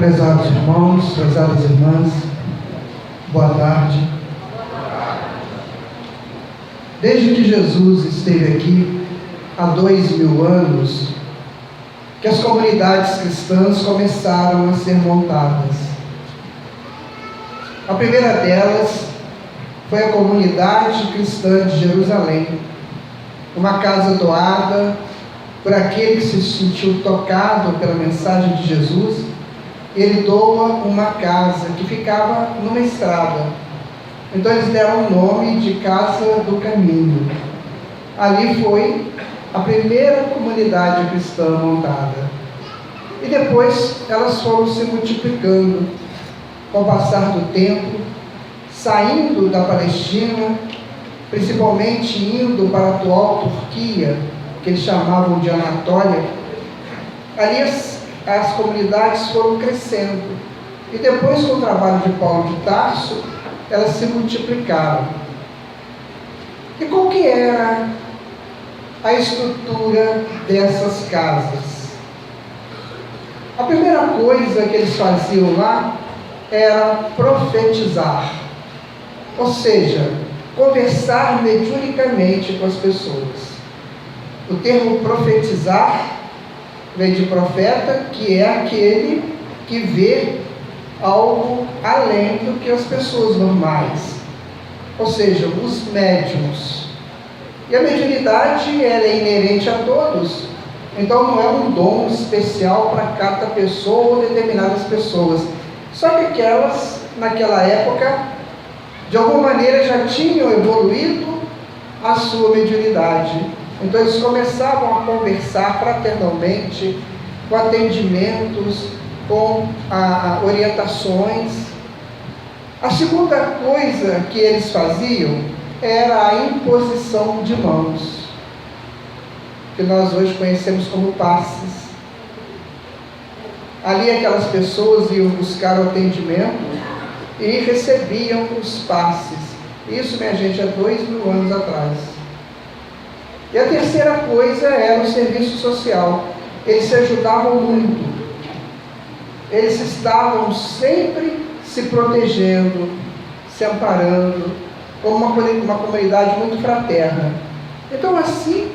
Prezados irmãos, prezadas irmãs, boa tarde. Desde que Jesus esteve aqui, há 2000 anos, que as comunidades cristãs começaram a ser montadas. A primeira delas foi a comunidade cristã de Jerusalém, uma casa doada por aquele que se sentiu tocado pela mensagem de Jesus. Ele doa uma casa que ficava numa estrada. Então eles deram o nome de Casa do Caminho. Ali foi a primeira comunidade cristã montada. E depois elas foram se multiplicando com o passar do tempo, saindo da Palestina, principalmente indo para a atual Turquia, que eles chamavam de Anatólia. Ali as comunidades foram crescendo. E depois, com o trabalho de Paulo de Tarso, elas se multiplicaram. E qual que era a estrutura dessas casas? A primeira coisa que eles faziam lá era profetizar, ou seja, conversar mediunicamente com as pessoas. O termo profetizar vem de profeta, que é aquele que vê algo além do que as pessoas normais, ou seja, os médiuns. E a mediunidade, ela é inerente a todos, então não é um dom especial para cada pessoa ou determinadas pessoas. Só que aquelas, naquela época, de alguma maneira já tinham evoluído a sua mediunidade. Então eles começavam a conversar fraternalmente, com atendimentos, com orientações. A segunda coisa que eles faziam era a imposição de mãos, que nós hoje conhecemos como passes. Ali aquelas pessoas iam buscar o atendimento e recebiam os passes. Isso, minha gente, há 2000 anos atrás. E a terceira coisa era o serviço social. Eles se ajudavam muito. Eles estavam sempre se protegendo, se amparando, como uma comunidade muito fraterna. Então, assim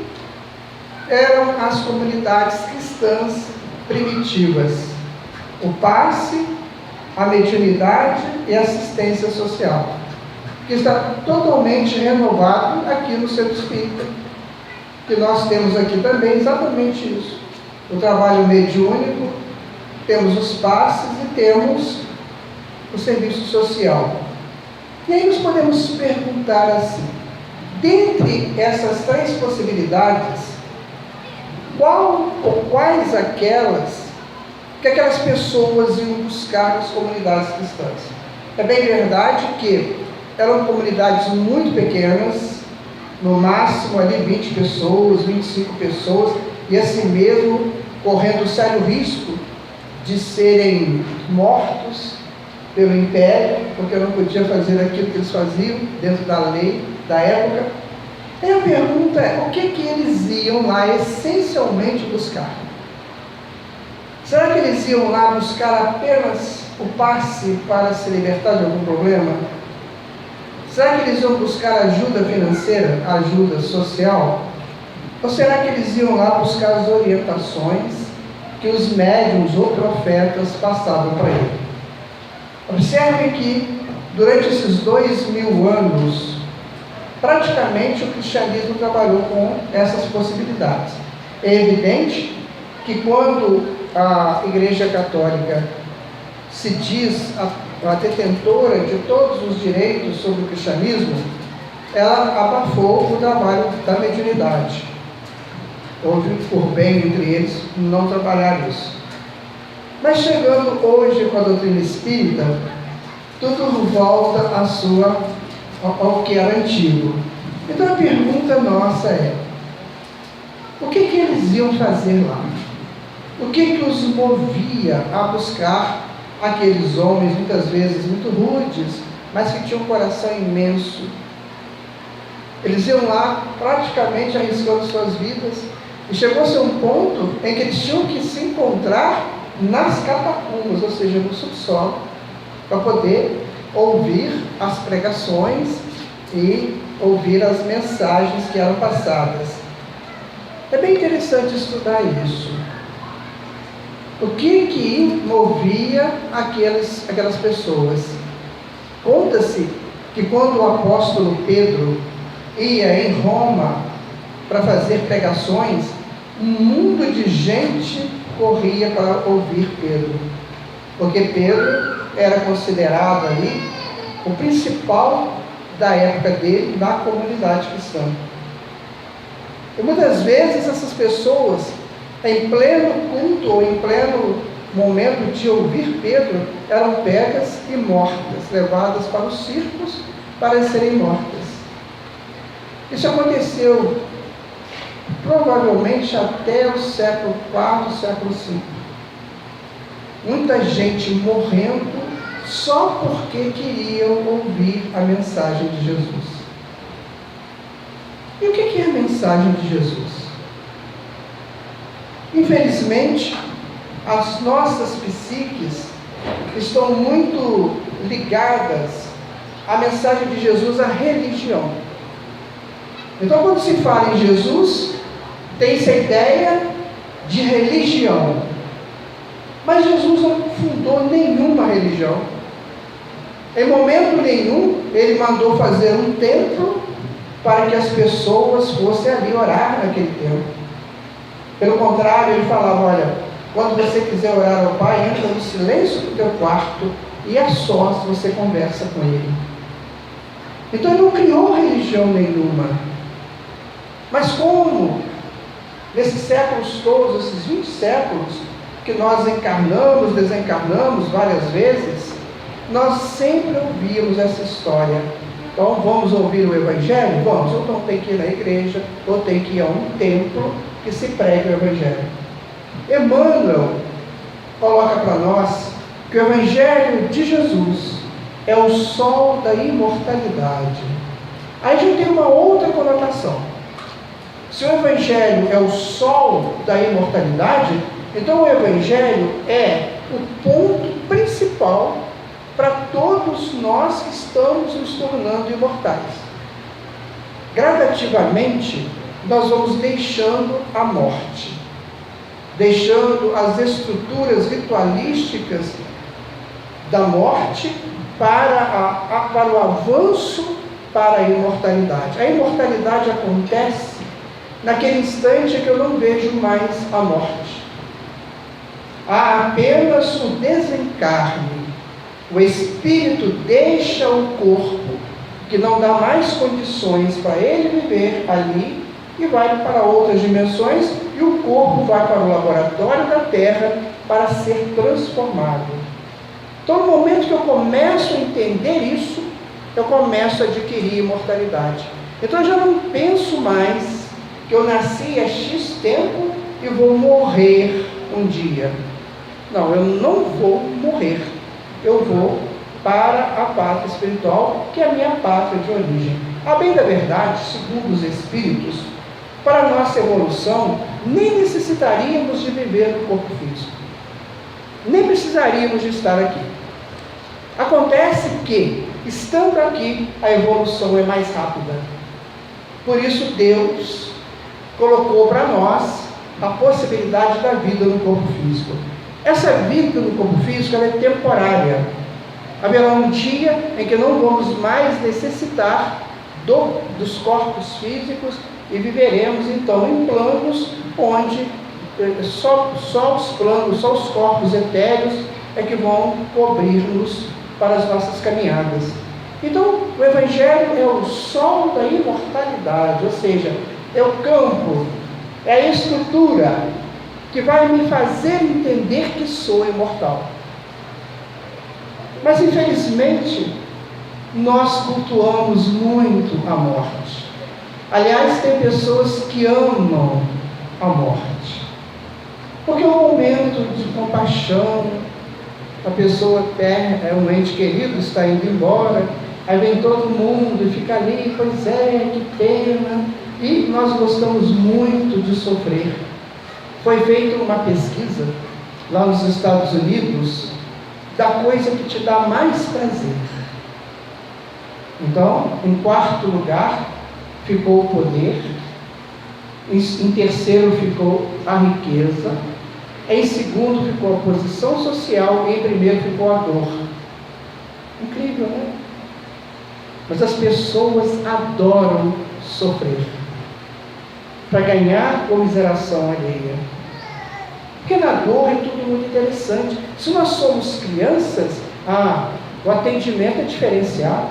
eram as comunidades cristãs primitivas: o passe, a mediunidade e a assistência social, que está totalmente renovado aqui no Centro Espírita, que nós temos aqui também exatamente isso: o trabalho mediúnico, temos os passes e temos o serviço social. E aí nós podemos perguntar assim: dentre essas três possibilidades, qual ou quais aquelas que aquelas pessoas iam buscar nas comunidades cristãs? É bem verdade que eram comunidades muito pequenas, no máximo ali 20 pessoas, 25 pessoas, e assim mesmo correndo sério risco de serem mortos pelo império, porque não podia fazer aquilo que eles faziam dentro da lei da época. E a pergunta é: o que eles iam lá essencialmente buscar? Será que eles iam lá buscar apenas o passe para se libertar de algum problema? Será que eles iam buscar ajuda financeira, ajuda social? Ou será que eles iam lá buscar as orientações que os médiuns ou profetas passavam para ele? Observe que durante esses 2000 anos, praticamente o cristianismo trabalhou com essas possibilidades. É evidente que quando a Igreja Católica se diz a detentora de todos os direitos sobre o cristianismo, ela abafou o trabalho da mediunidade. Houve por bem entre eles não trabalhar isso. Mas chegando hoje com a doutrina espírita, tudo volta ao que era antigo. Então a pergunta nossa é: o que eles iam fazer lá? O que os movia a buscar aqueles homens, muitas vezes muito rudes, mas que tinham um coração imenso? Eles iam lá praticamente arriscando suas vidas, e chegou-se a um ponto em que eles tinham que se encontrar nas catacumbas, ou seja, no subsolo, para poder ouvir as pregações e ouvir as mensagens que eram passadas. É bem interessante estudar isso. O que movia aquelas pessoas? Conta-se que quando o apóstolo Pedro ia em Roma para fazer pregações, um mundo de gente corria para ouvir Pedro, porque Pedro era considerado ali o principal da época dele na comunidade cristã. E muitas vezes essas pessoas, em pleno culto ou em pleno momento de ouvir Pedro, eram pegas e mortas, levadas para os circos para serem mortas. Isso aconteceu provavelmente até o século IV, século V. Muita gente morrendo só porque queriam ouvir a mensagem de Jesus. E o que é a mensagem de Jesus? Infelizmente, as nossas psiques estão muito ligadas à mensagem de Jesus, à religião. Então, quando se fala em Jesus, tem-se a ideia de religião. Mas Jesus não fundou nenhuma religião. Em momento nenhum, ele mandou fazer um templo para que as pessoas fossem ali orar naquele templo. Pelo contrário, ele falava: olha, quando você quiser orar ao Pai, entra no silêncio do teu quarto e a sós você conversa com Ele. Então ele não criou religião nenhuma. Mas como nesses séculos todos, esses 20 séculos, que nós encarnamos, desencarnamos várias vezes, nós sempre ouvíamos essa história. Então vamos ouvir o Evangelho? Vamos, ou então tem que ir na igreja, ou tem que ir a um templo que se pregue o Evangelho. Emmanuel coloca para nós que o Evangelho de Jesus é o sol da imortalidade. Aí já tem uma outra conotação. Se o Evangelho é o sol da imortalidade, então o Evangelho é o ponto principal para todos nós que estamos nos tornando imortais. Gradativamente, nós vamos deixando a morte, deixando as estruturas ritualísticas da morte para o avanço para a imortalidade. A imortalidade acontece naquele instante que eu não vejo mais a morte. Há apenas o desencarne. O espírito deixa o corpo, que não dá mais condições para ele viver ali, e vai para outras dimensões, e o corpo vai para o laboratório da Terra para ser transformado. Então, no momento que eu começo a entender isso, eu começo a adquirir imortalidade. Então, eu já não penso mais que eu nasci há X tempo e vou morrer um dia. Não, eu não vou morrer. Eu vou para a pátria espiritual, que é a minha pátria de origem. A bem da verdade, segundo os Espíritos, para a nossa evolução, nem necessitaríamos de viver no corpo físico. Nem precisaríamos de estar aqui. Acontece que, estando aqui, a evolução é mais rápida. Por isso, Deus colocou para nós a possibilidade da vida no corpo físico. Essa vida no corpo físico ela é temporária. Haverá um dia em que não vamos mais necessitar dos corpos físicos e viveremos então em planos onde só os corpos etéreos é que vão cobrir-nos para as nossas caminhadas. Então, o Evangelho é o sol da imortalidade, ou seja, é o campo, é a estrutura que vai me fazer entender que sou imortal. Mas, infelizmente, nós cultuamos muito a morte. Aliás, tem pessoas que amam a morte, porque é um momento de compaixão. A pessoa perde, um ente querido está indo embora, aí vem todo mundo e fica ali, pois é, que pena. E nós gostamos muito de sofrer. Foi feita uma pesquisa lá nos Estados Unidos, da coisa que te dá mais prazer. Então, em quarto lugar, ficou o poder. Em terceiro ficou a riqueza. Em segundo ficou a posição social. E em primeiro ficou a dor. Incrível, né? Mas as pessoas adoram sofrer para ganhar comiseração alheia. Porque na dor é tudo muito interessante. Se nós somos crianças, o atendimento é diferenciado.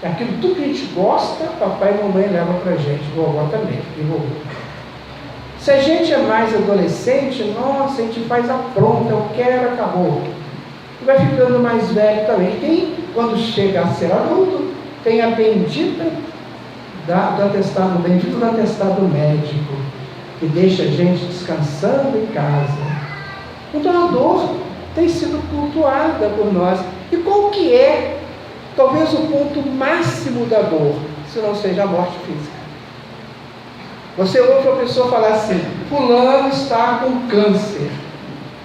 Aquilo tudo que a gente gosta, papai e mamãe levam para a gente, vovó também, e vovô. Se a gente é mais adolescente, nossa, a gente faz a pronta, eu quero, acabou. E vai ficando mais velho também. Tem, quando chega a ser adulto, tem a bendita do atestado médico, que deixa a gente descansando em casa. Então a dor tem sido cultuada por nós. E qual que é, talvez, o ponto máximo da dor, se não seja a morte física? Você ouve a pessoa falar assim: fulano está com câncer.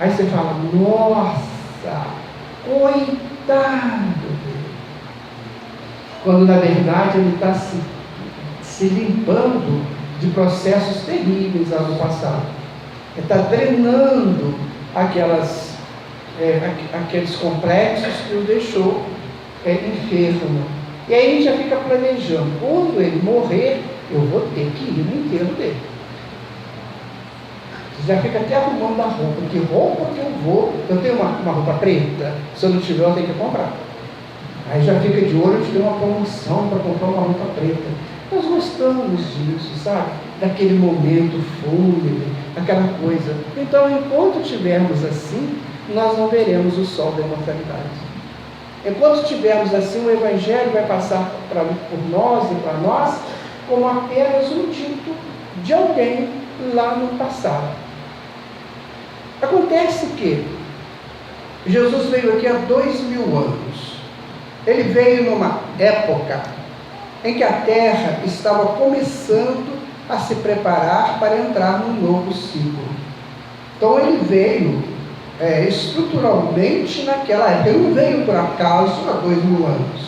Aí você fala: nossa, coitado dele. Quando na verdade ele está se limpando de processos terríveis lá no passado. Ele está drenando aqueles complexos que o deixou enfermo. E aí a gente já fica planejando: quando ele morrer, eu vou ter que ir no enterro dele. Você já fica até arrumando a roupa. Que roupa que eu vou? Eu tenho uma roupa preta, se eu não tiver, eu tenho que comprar. Aí já fica de olho de ter uma promoção para comprar uma roupa preta. Nós gostamos disso, sabe? Daquele momento fúnebre, aquela coisa. Então, enquanto estivermos assim, nós não veremos o sol da imortalidade. Enquanto estivermos assim, o Evangelho vai passar por nós e para nós como apenas um dito de alguém lá no passado. Acontece que Jesus veio aqui há 2000 anos. Ele veio numa época em que a Terra estava começando a se preparar para entrar num novo ciclo. Então ele veio estruturalmente naquela época. Ele não veio por acaso há 2000 anos.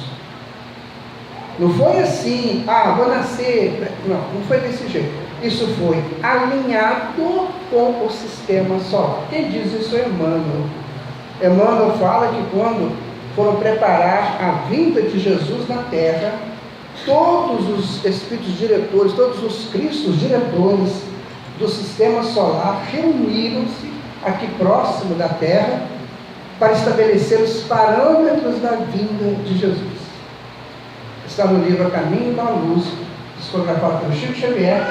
Não foi assim: vou nascer. Não foi desse jeito. Isso foi alinhado com o sistema solar. Quem diz isso é Emmanuel. Emmanuel fala que quando foram preparar a vinda de Jesus na Terra, todos os espíritos diretores, todos os cristos diretores do sistema solar reuniram-se aqui próximo da Terra para estabelecer os parâmetros da vinda de Jesus. Está no livro A Caminho da Luz, psicografado por Chico Xavier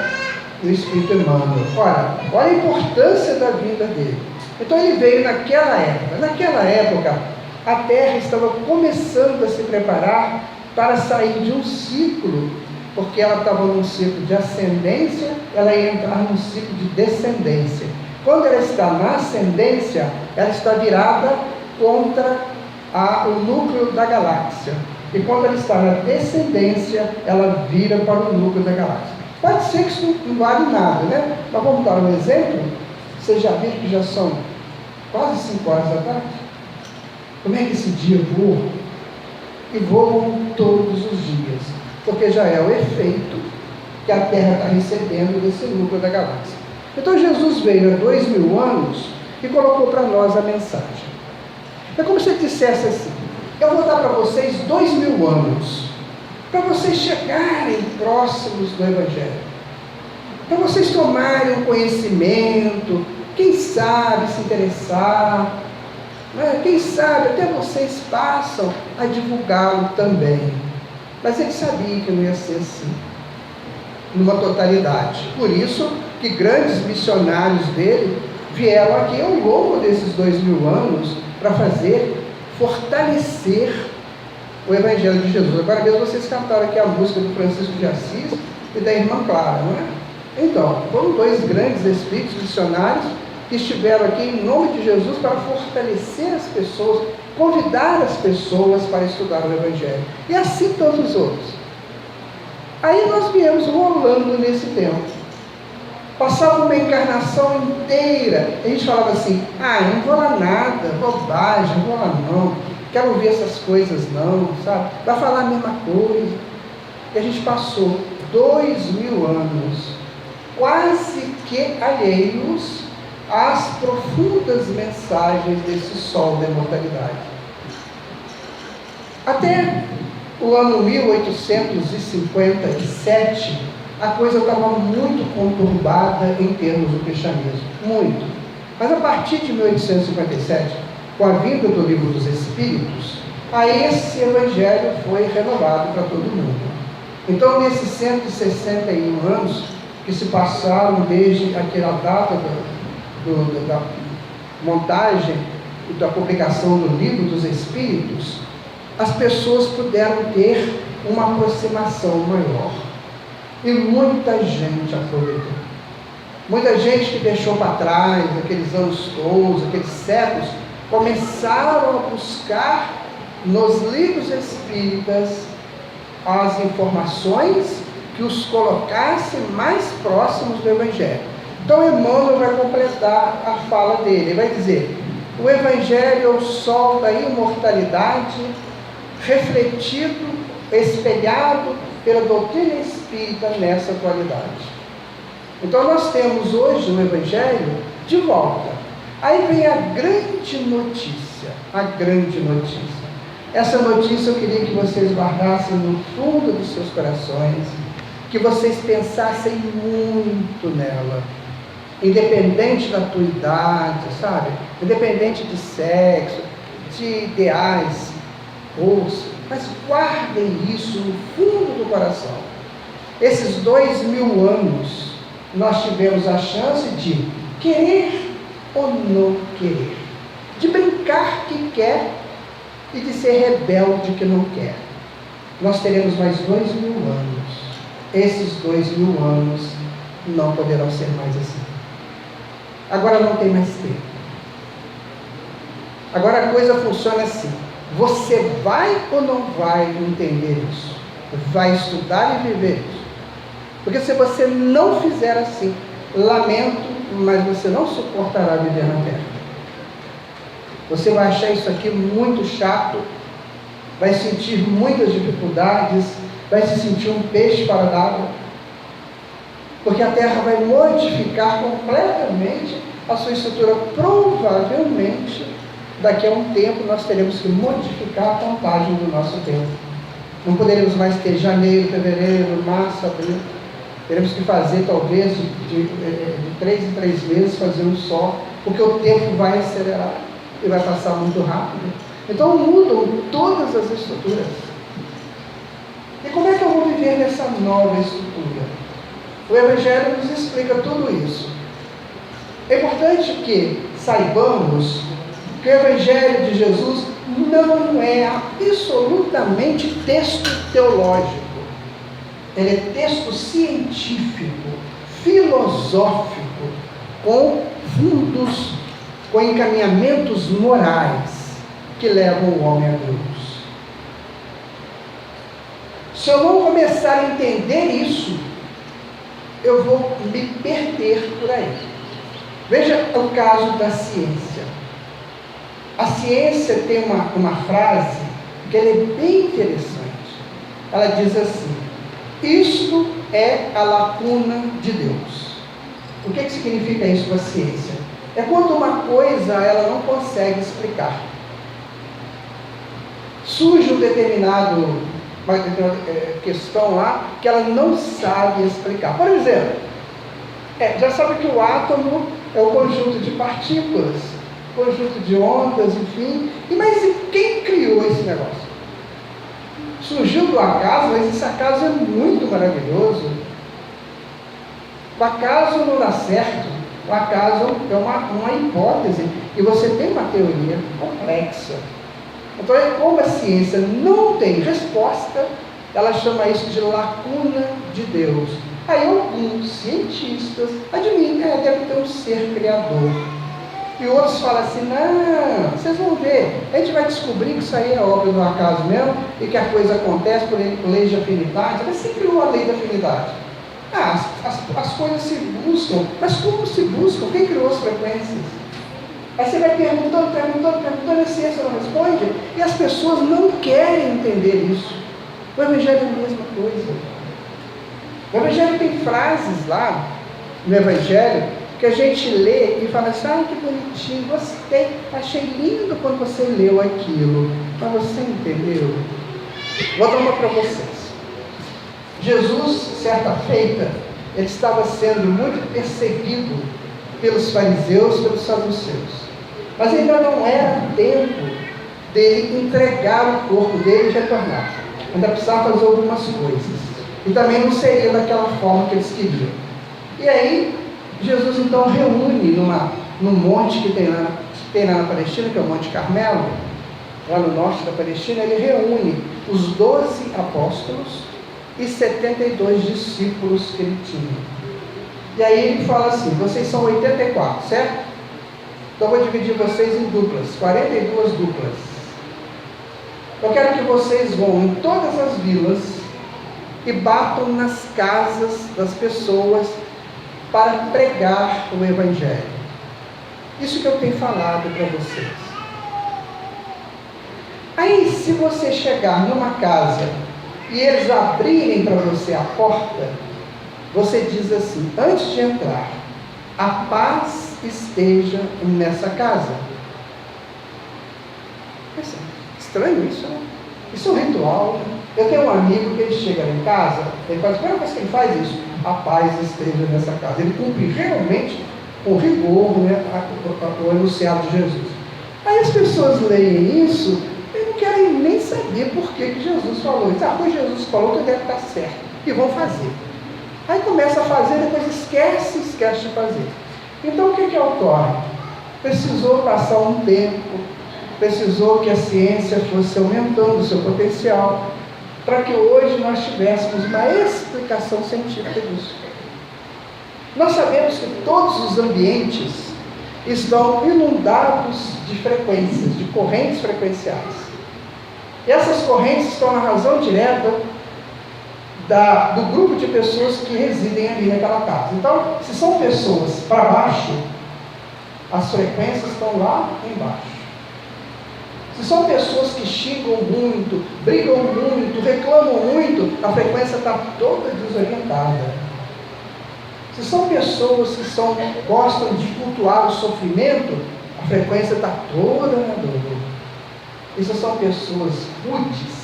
e o Espírito Emmanuel. Olha a importância da vinda dele. Então ele veio naquela época. Naquela época, a Terra estava começando a se preparar para sair de um ciclo, porque ela estava num ciclo de ascendência, ela ia entrar num ciclo de descendência. Quando ela está na ascendência, ela está virada contra o núcleo da galáxia. E quando ela está na descendência, ela vira para o núcleo da galáxia. Pode ser que isso não vale nada, né? Mas vamos dar um exemplo. Vocês já viram que já são quase 5 horas da tarde? Como é que esse dia voa? E voam todos os dias, porque já é o efeito que a Terra está recebendo desse núcleo da galáxia. Então Jesus veio há 2000 anos e colocou para nós a mensagem. É como se ele dissesse assim: eu vou dar para vocês 2000 anos, para vocês chegarem próximos do Evangelho, para vocês tomarem um conhecimento, quem sabe se interessar, quem sabe até vocês passam a divulgá-lo também. Mas ele sabia que não ia ser assim, numa totalidade. Por isso que grandes missionários dele vieram aqui ao longo desses 2000 anos para fortalecer o Evangelho de Jesus. Agora mesmo vocês cantaram aqui a música do Francisco de Assis e da irmã Clara, não é? Então, foram 2 grandes espíritos missionários que estiveram aqui em nome de Jesus para fortalecer as pessoas, convidar as pessoas para estudar o Evangelho. E assim todos os outros. Aí nós viemos rolando nesse tempo. Passava uma encarnação inteira. A gente falava assim, não vou lá nada, bobagem, não vou lá não, quero ouvir essas coisas não, sabe? Vai falar a mesma coisa. E a gente passou 2000 anos quase que alheios às profundas mensagens desse sol da imortalidade. Até o ano 1857, a coisa estava muito conturbada em termos do cristianismo, muito. Mas a partir de 1857, com a vinda do Livro dos Espíritos, aí esse evangelho foi renovado para todo mundo. Então, nesses 161 anos que se passaram desde aquela data da montagem e da publicação do Livro dos Espíritos, as pessoas puderam ter uma aproximação maior. E muita gente aproveitou. Muita gente que deixou para trás aqueles anos todos, aqueles séculos, começaram a buscar nos livros espíritas as informações que os colocassem mais próximos do Evangelho. Então Emmanuel vai completar a fala dele. Ele vai dizer: o Evangelho é o sol da imortalidade, refletido, espelhado pela doutrina espírita nessa atualidade. Então nós temos hoje o Evangelho de volta. Aí vem a grande notícia, Essa notícia eu queria que vocês guardassem no fundo dos seus corações, que vocês pensassem muito nela, independente da tua idade, sabe? Independente de sexo, de ideais, mas guardem isso no fundo do coração. Esses 2000 anos, nós tivemos a chance de querer ou não querer, de brincar que quer e de ser rebelde que não quer. Nós teremos mais 2000 anos. Esses 2000 anos não poderão ser mais assim. Agora não tem mais tempo. Agora a coisa funciona assim: você vai ou não vai entender isso? Vai estudar e viver isso? Porque se você não fizer assim, lamento, mas você não suportará viver na Terra. Você vai achar isso aqui muito chato, vai sentir muitas dificuldades, vai se sentir um peixe fora d'água, porque a Terra vai modificar completamente a sua estrutura. Provavelmente, daqui a um tempo, nós teremos que modificar a contagem do nosso tempo. Não poderemos mais ter janeiro, fevereiro, março, abril. Teremos que fazer, talvez, de 3 em 3 meses, fazer um só, porque o tempo vai acelerar e vai passar muito rápido. Então mudam todas as estruturas. E como é que eu vou viver nessa nova estrutura? O Evangelho nos explica tudo isso. É importante que saibamos que o Evangelho de Jesus não é absolutamente texto teológico. Ele é texto científico, filosófico, com fundos, com encaminhamentos morais que levam o homem a Deus. Se eu não começar a entender isso, eu vou me perder por aí. Veja o caso da ciência. A ciência tem uma frase que ela é bem interessante. Ela diz assim: isto é a lacuna de Deus. O que significa isso para a ciência? É quando uma coisa ela não consegue explicar. Surge uma determinada questão lá que ela não sabe explicar. Por exemplo, já sabe que o átomo é o conjunto de partículas, conjunto de ondas, enfim. Mas quem criou esse negócio? Surgiu do acaso, mas esse acaso é muito maravilhoso. O acaso não dá certo. O acaso é uma hipótese, e você tem uma teoria complexa. Então, como a ciência não tem resposta, ela chama isso de lacuna de Deus. Aí alguns cientistas admitem, deve ter um ser criador. E outros falam assim: não, vocês vão ver, a gente vai descobrir que isso aí é obra do acaso mesmo, e que a coisa acontece por lei de afinidade. Mas você criou a lei da afinidade. As coisas se buscam, mas como se buscam? Quem criou as frequências? Aí você vai perguntando, a ciência não responde, e as pessoas não querem entender isso. O Evangelho é a mesma coisa. O Evangelho tem frases lá, no Evangelho, que a gente lê e fala assim, que bonitinho, gostei, achei lindo quando você leu aquilo, mas você entendeu? Vou dar uma para vocês. Jesus, certa feita, ele estava sendo muito perseguido pelos fariseus, pelos saduceus. Mas ainda não era tempo dele entregar o corpo dele e retornar. Ainda precisava fazer algumas coisas. E também não seria daquela forma que eles queriam. E aí, Jesus então reúne num monte que tem lá na Palestina, que é o Monte Carmelo, lá no norte da Palestina, ele reúne os 12 apóstolos e 72 discípulos que ele tinha. E aí ele fala assim, vocês são 84, certo? Então eu vou dividir vocês em duplas, 42 duplas. Eu quero que vocês vão em todas as vilas e batam nas casas das pessoas para pregar o Evangelho. Isso que eu tenho falado para vocês. Aí, se você chegar numa casa e eles abrirem para você a porta, você diz assim, antes de entrar, a paz esteja nessa casa. Estranho isso, né? Isso é um ritual, né? Eu tenho um amigo que ele chega lá em casa, ele faz, a primeira coisa que ele faz isso, a paz esteja nessa casa. Ele cumpre realmente com rigor, né, o enunciado de Jesus. Aí as pessoas leem isso e não querem nem saber por que Jesus falou isso. Pois Jesus falou que deve estar certo, e vão fazer. Aí começa a fazer, depois esquece de fazer. Então o que ocorre? Precisou passar um tempo, precisou que a ciência fosse aumentando o seu potencial, para que hoje nós tivéssemos uma explicação científica disso. Nós sabemos que todos os ambientes estão inundados de frequências, de correntes frequenciais. E essas correntes estão na razão direta do grupo de pessoas que residem ali naquela casa. Então, se são pessoas para baixo, as frequências estão lá embaixo. Se são pessoas que xingam muito, brigam muito, reclamam muito, a frequência está toda desorientada. Se são pessoas que gostam de cultuar o sofrimento, a frequência está toda na dor. E se são pessoas rudes,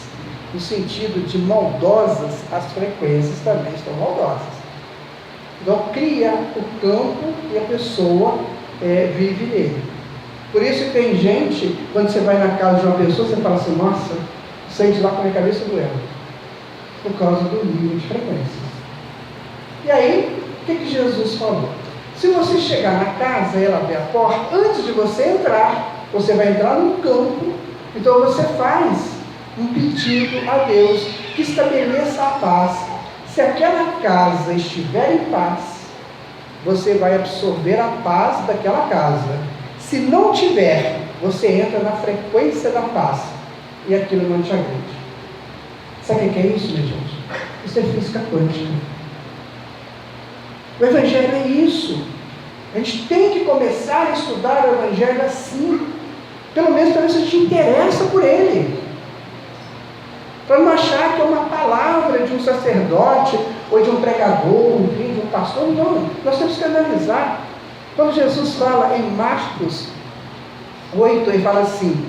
no sentido de maldosas, as frequências também estão maldosas. Então, cria o campo e a pessoa vive nele. Por isso que tem gente, quando você vai na casa de uma pessoa, você fala assim, nossa, sente lá com a minha cabeça doendo. Por causa do nível de frequências. E aí, o que Jesus falou? Se você chegar na casa e ela abrir a porta, antes de você entrar, você vai entrar num campo, então você faz um pedido a Deus que estabeleça a paz. Se aquela casa estiver em paz, você vai absorver a paz daquela casa. Se não tiver, você entra na frequência da paz e aquilo não te agride. Sabe o que é isso, minha gente? Isso é física quântica. O Evangelho é isso. A gente tem que começar a estudar o Evangelho assim, pelo menos para ver se a gente interessa por ele. Para não achar que é uma palavra de um sacerdote, ou de um pregador, de um pastor. Não, nós temos que analisar. Quando Jesus fala em Marcos 8, ele fala assim,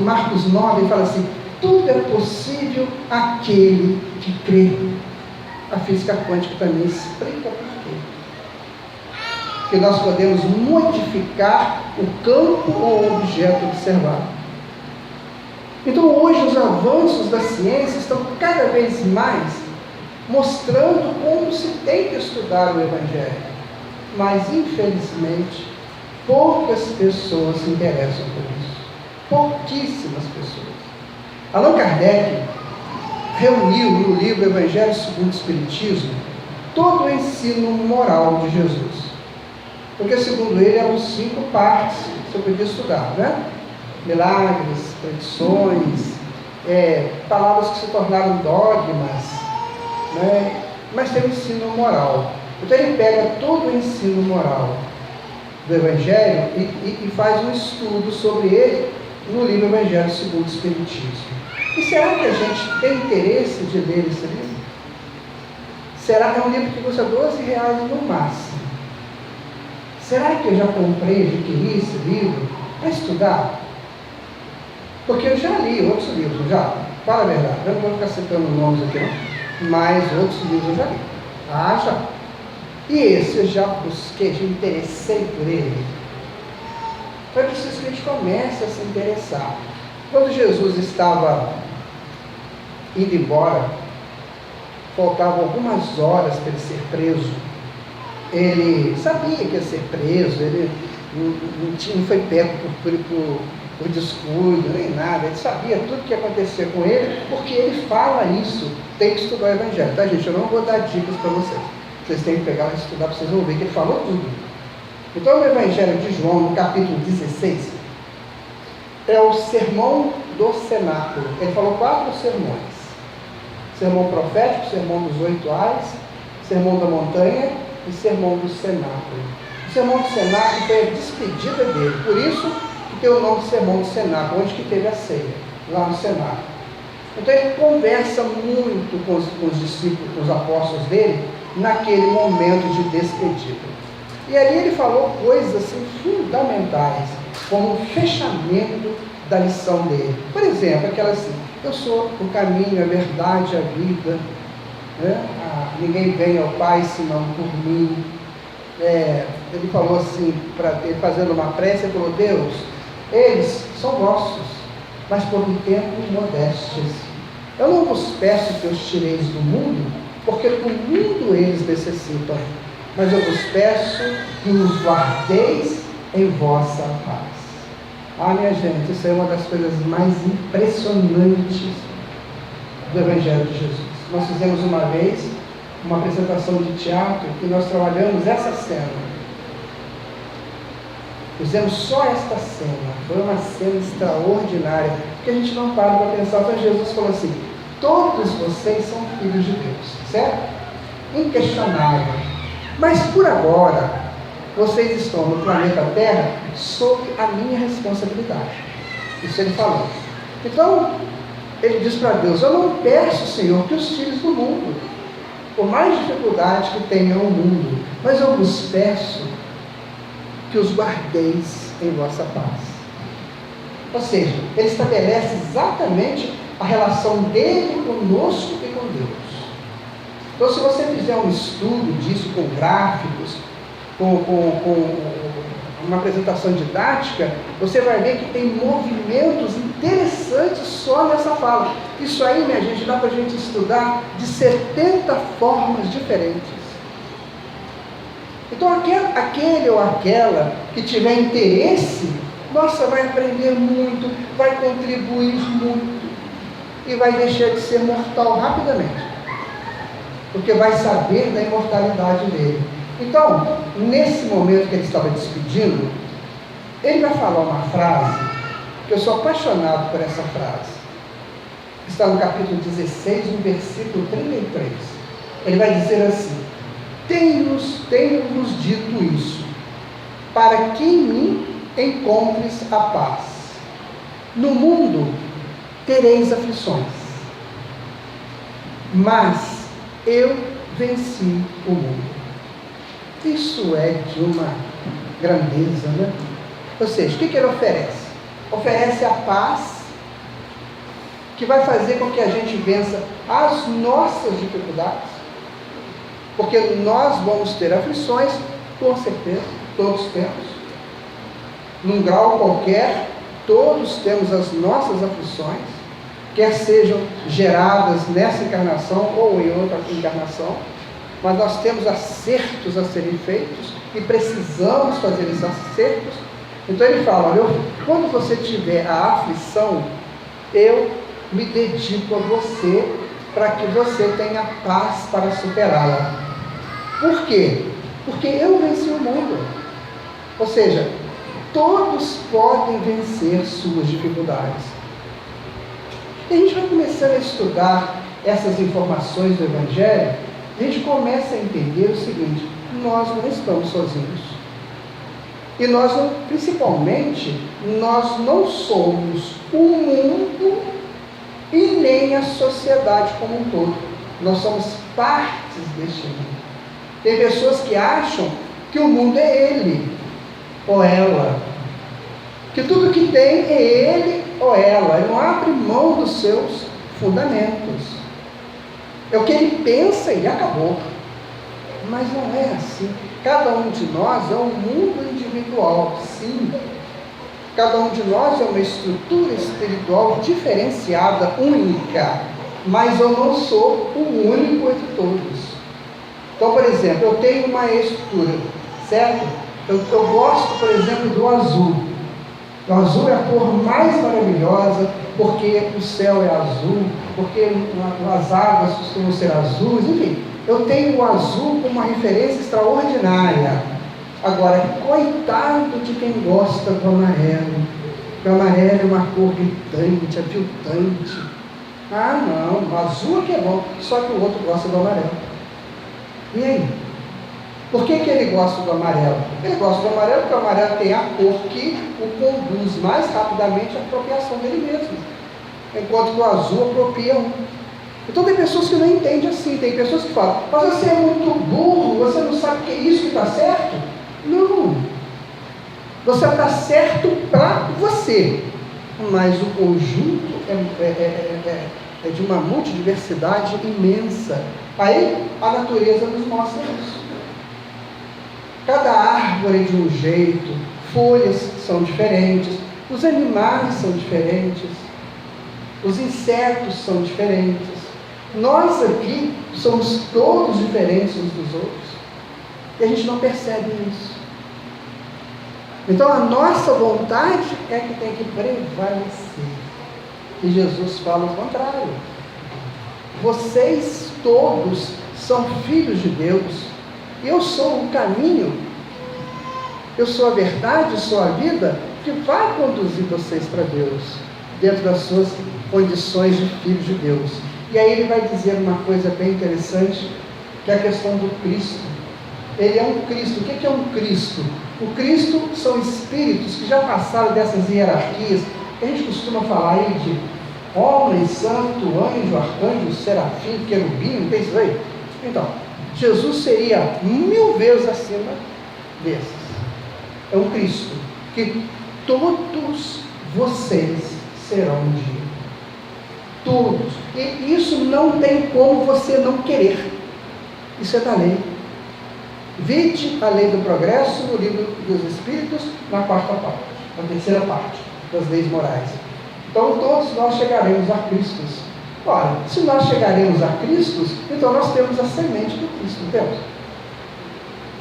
Marcos 9, ele fala assim, tudo é possível àquele que crê. A física quântica também explica por quê. Porque nós podemos modificar o campo ou o objeto observado. Então hoje os avanços da ciência estão cada vez mais mostrando como se tem que estudar o Evangelho. Mas infelizmente poucas pessoas se interessam por isso. Pouquíssimas pessoas. Allan Kardec reuniu no livro Evangelho segundo o Espiritismo todo o ensino moral de Jesus. Porque segundo ele eram 5 partes que você podia estudar, né? Milagres, tradições, palavras que se tornaram dogmas, né? Mas tem o ensino moral. Então ele pega todo o ensino moral do Evangelho e faz um estudo sobre ele no livro Evangelho segundo o Espiritismo. E será que a gente tem interesse de ler esse livro? Será que é um livro que custa R$12 no máximo? Será que eu já comprei, adquiri esse livro para estudar? Porque eu já li outros livros, já. Fala a verdade, eu não vou ficar citando nomes aqui não, mas outros livros eu já li. Ah, já. E esse eu já busquei, já me interessei por ele. Então é preciso que a gente comece a se interessar. Quando Jesus estava indo embora, faltavam algumas horas para ele ser preso. Ele sabia que ia ser preso, ele não foi pego por descuido, nem nada. Ele sabia tudo que ia acontecer com ele, porque ele fala isso. Tem que estudar o Evangelho, tá, gente? Eu não vou dar dicas para vocês. Vocês têm que pegar e estudar para vocês vão ver que ele falou tudo. Então, no Evangelho de João, no capítulo 16, é o sermão do cenáculo. Ele falou 4 sermões. Sermão profético, sermão dos 8 ais, sermão da montanha e sermão do cenáculo. O sermão do cenáculo foi a despedida dele. Por isso que tem o nome de sermão do cenáculo, onde que teve a ceia, lá no cenáculo. Então ele conversa muito com os discípulos, com os apóstolos dele, naquele momento de despedida. E ali ele falou coisas assim fundamentais, como o fechamento da lição dele. Por exemplo, aquela assim: eu sou o caminho, a verdade, a vida, né? Ninguém vem ao Pai senão por mim. Ele falou assim, ele fazendo uma prece, ele falou: Deus, eles são vossos, mas por um tempo modestes. Eu não vos peço que os tireis do mundo, porque do mundo eles necessitam, mas eu vos peço que os guardeis em vossa paz. Ah, minha gente, isso é uma das coisas mais impressionantes do Evangelho de Jesus. Nós fizemos uma vez uma apresentação de teatro e nós trabalhamos essa cena. Fizemos só esta cena. Foi uma cena extraordinária, porque a gente não para para pensar. Então Jesus falou assim: todos vocês são filhos de Deus, certo? Inquestionável. Mas por agora, vocês estão no planeta Terra sob a minha responsabilidade. Isso ele falou. Então, ele diz para Deus: eu não peço, Senhor, que os tires do mundo, por mais dificuldade que tenha o mundo, mas eu vos peço que os guardeis em vossa paz. Ou seja, ele estabelece exatamente a relação dele conosco e com Deus. Então, se você fizer um estudo disso com gráficos, com uma apresentação didática, você vai ver que tem movimentos interessantes só nessa fala. Isso aí, minha gente, dá para a gente estudar de 70 formas diferentes. Então, aquele ou aquela que tiver interesse, nossa, vai aprender muito, vai contribuir muito e vai deixar de ser mortal rapidamente, porque vai saber da imortalidade dele. Então, nesse momento que ele estava despedindo, ele vai falar uma frase, que eu sou apaixonado por essa frase. Está no capítulo 16, no versículo 33. Ele vai dizer assim: tenho-vos dito isso, para que em mim encontres a paz. No mundo tereis aflições, mas eu venci o mundo. Isso é de uma grandeza, né? Ou seja, o que ele oferece? Oferece a paz que vai fazer com que a gente vença as nossas dificuldades, porque nós vamos ter aflições, com certeza, todos temos, num grau qualquer, todos temos as nossas aflições, quer sejam geradas nessa encarnação ou em outra encarnação, mas nós temos acertos a serem feitos e precisamos fazer esses acertos. Então ele fala: olha, quando você tiver a aflição, eu me dedico a você para que você tenha paz para superá-la. Por quê? Porque eu venci o mundo. Ou seja, todos podem vencer suas dificuldades. E a gente vai começando a estudar essas informações do Evangelho, a gente começa a entender o seguinte: nós não estamos sozinhos. E nós, principalmente, nós não somos o mundo e nem a sociedade como um todo. Nós somos partes deste mundo. Tem pessoas que acham que o mundo é ele ou ela, que tudo que tem é ele ou ela. Ele não abre mão dos seus fundamentos. É o que ele pensa e acabou. Mas não é assim. Cada um de nós é um mundo individual, sim. Cada um de nós é uma estrutura espiritual diferenciada, única. Mas eu não sou o único entre todos. Então, por exemplo, eu tenho uma estrutura, certo? Eu gosto, por exemplo, do azul. O azul é a cor mais maravilhosa, porque o céu é azul, porque as águas costumam ser azuis, enfim. Eu tenho o azul como uma referência extraordinária. Agora, coitado de quem gosta do amarelo. O amarelo é uma cor gritante, aviltante. Ah, não, o azul é que é bom, só que o outro gosta do amarelo. E aí? Por que ele gosta do amarelo? Ele gosta do amarelo porque o amarelo tem a cor que o conduz mais rapidamente à apropriação dele mesmo. Enquanto que o azul apropria um. Então tem pessoas que não entendem assim. Tem pessoas que falam: mas você é muito burro, você não sabe que é isso que está certo? Não. Você está certo para você. Mas o conjunto é de uma multidiversidade imensa. Aí a natureza nos mostra isso. Cada árvore é de um jeito, folhas são diferentes, os animais são diferentes, os insetos são diferentes. Nós aqui somos todos diferentes uns dos outros. E a gente não percebe isso. Então a nossa vontade é que tem que prevalecer. E Jesus fala o contrário. Vocês todos são filhos de Deus. Eu sou o caminho, eu sou a verdade, sou a vida que vai conduzir vocês para Deus, dentro das suas condições de filhos de Deus. E aí ele vai dizer uma coisa bem interessante, que é a questão do Cristo. Ele é um Cristo. O que é um Cristo? O Cristo são espíritos que já passaram dessas hierarquias, que a gente costuma falar aí de homem, santo, anjo, arcanjo, serafim, querubim, não tem isso aí? Então, Jesus seria 1000 vezes acima desses. É um Cristo que todos vocês serão um dia. Todos. E isso não tem como você não querer. Isso é da lei. Vide a lei do progresso no livro dos Espíritos, na quarta parte, na terceira parte das leis morais. Então todos nós chegaremos a Cristo. Ora, se nós chegaremos a Cristo, então nós temos a semente do Cristo, temos.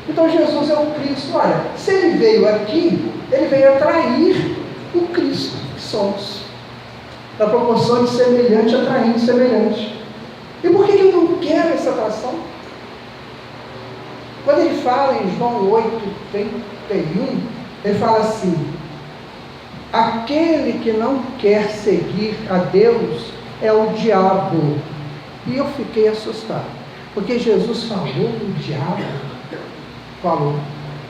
Então Jesus é o Cristo. Olha, se ele veio aqui, ele veio atrair o Cristo que somos, na proporção de semelhante atraindo semelhante. E por que eu não quero essa atração? Quando ele fala em João 8:31, ele fala assim: aquele que não quer seguir a Deus é o diabo. E eu fiquei assustado, porque Jesus falou o diabo. Falou.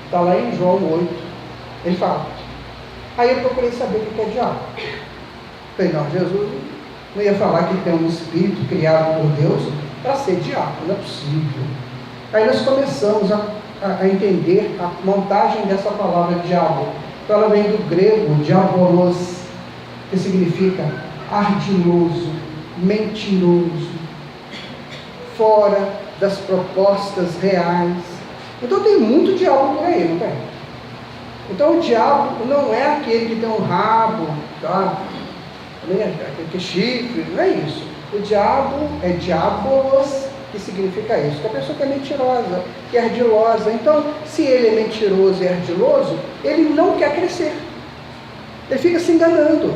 Está lá em João 8. Ele fala. Aí eu procurei saber o que é diabo. Falei, não, Jesus não ia falar que tem um espírito criado por Deus para ser diabo, não é possível. Aí nós começamos a entender a montagem dessa palavra diabo. Então ela vem do grego diabolos, que significa ardiloso, mentiroso, fora das propostas reais. Então tem muito diabo por aí, não tem? Então o diabo não é aquele que tem um rabo, tá? Aquele que é chifre, não é isso. O diabo é diabolos, que significa isso, que a pessoa que é mentirosa, que é ardilosa. Então, se ele é mentiroso e ardiloso, ele não quer crescer. Ele fica se enganando.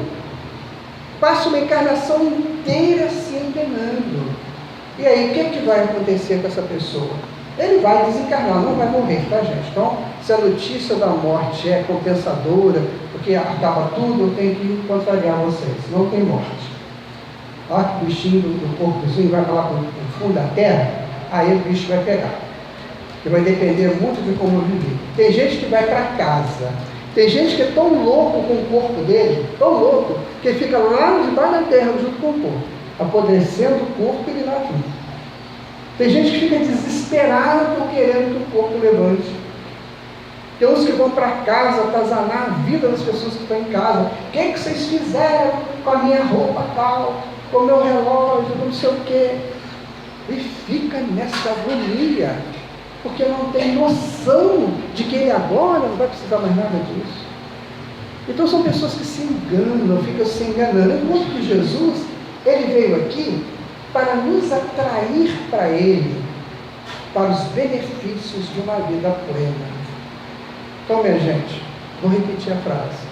Passa uma encarnação inteira se enganando. E aí, o que vai acontecer com essa pessoa? Ele vai desencarnar, não vai morrer, tá, gente? Então, se a notícia da morte é compensadora, porque acaba tudo, eu tenho que contrariar vocês. Não tem morte. Olha que o bichinho do corpozinho vai lá para o fundo da terra, aí o bicho vai pegar. E vai depender muito de como viver. Tem gente que vai para casa. Tem gente que é tão louco com o corpo dele, tão louco, que fica lá debaixo da terra junto com o corpo, apodrecendo o corpo e ele lá junto. Tem gente que fica desesperado querendo que o corpo levante. Tem uns que vão para casa atazanar a vida das pessoas que estão em casa. O que vocês fizeram com a minha roupa tal, com o meu relógio, não sei o quê? E fica nessa agonia, porque não tem noção de que ele agora não vai precisar mais nada disso. Então são pessoas que se enganam, ficam se enganando. Enquanto que Jesus, ele veio aqui para nos atrair para ele, para os benefícios de uma vida plena. Então, minha gente, vou repetir a frase.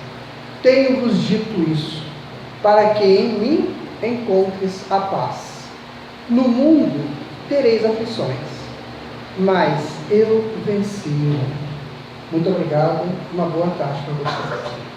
Tenho-vos dito isso, para que em mim encontres a paz. No mundo tereis aflições, mas eu venci. Muito obrigado, uma boa tarde para vocês.